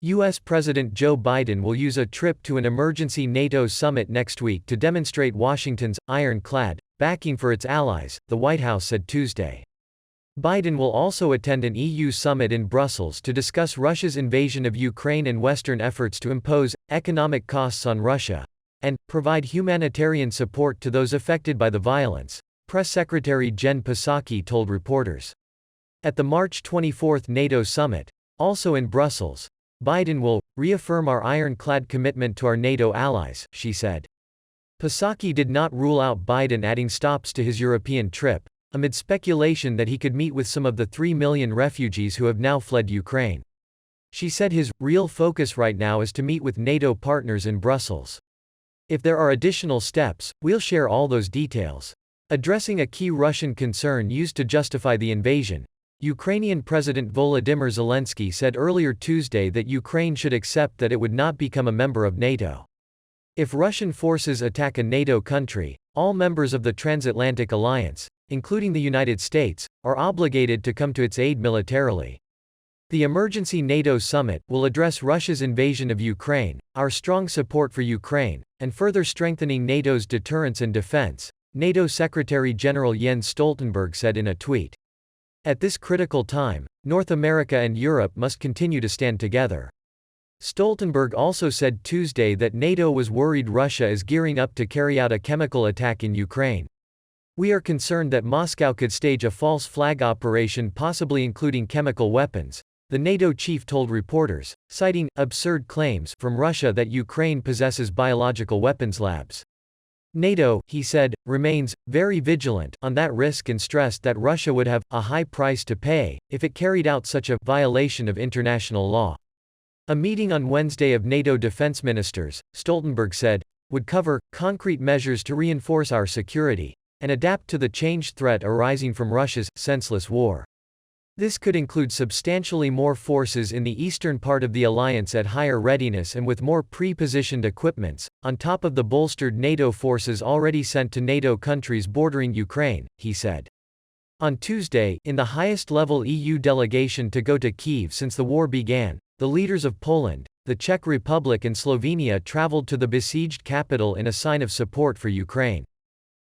U.S. President Joe Biden will use a trip to an emergency NATO summit next week to demonstrate Washington's iron-clad backing for its allies, the White House said Tuesday. Biden will also attend an EU summit in Brussels to discuss Russia's invasion of Ukraine and Western efforts to impose economic costs on Russia and provide humanitarian support to those affected by the violence, Press Secretary Jen Psaki told reporters. At the March 24 NATO summit, also in Brussels, Biden will reaffirm our iron-clad commitment to our NATO allies, she said. Psaki did not rule out Biden adding stops to his European trip, amid speculation that he could meet with some of the 3 million refugees who have now fled Ukraine. She said his real focus right now is to meet with NATO partners in Brussels. If there are additional steps, we'll share all those details. Addressing a key Russian concern used to justify the invasion, Ukrainian President Volodymyr Zelensky said earlier Tuesday that Ukraine should accept that it would not become a member of NATO. If Russian forces attack a NATO country, all members of the transatlantic alliance, including the United States, are obligated to come to its aid militarily. The emergency NATO summit will address Russia's invasion of Ukraine, our strong support for Ukraine, and further strengthening NATO's deterrence and defense, NATO Secretary General Jens Stoltenberg said in a tweet. At this critical time, North America and Europe must continue to stand together. Stoltenberg also said Tuesday that NATO was worried Russia is gearing up to carry out a chemical attack in Ukraine. We are concerned that Moscow could stage a false flag operation possibly including chemical weapons, the NATO chief told reporters, citing absurd claims from Russia that Ukraine possesses biological weapons labs. NATO, he said, remains very vigilant on that risk and stressed that Russia would have a high price to pay if it carried out such a violation of international law. A meeting on Wednesday of NATO defense ministers, Stoltenberg said, would cover concrete measures to reinforce our security and adapt to the changed threat arising from Russia's senseless war. This could include substantially more forces in the eastern part of the alliance at higher readiness and with more pre-positioned equipments, on top of the bolstered NATO forces already sent to NATO countries bordering Ukraine, he said. On Tuesday, in the highest-level EU delegation to go to Kyiv since the war began, the leaders of Poland, the Czech Republic and Slovenia traveled to the besieged capital in a sign of support for Ukraine.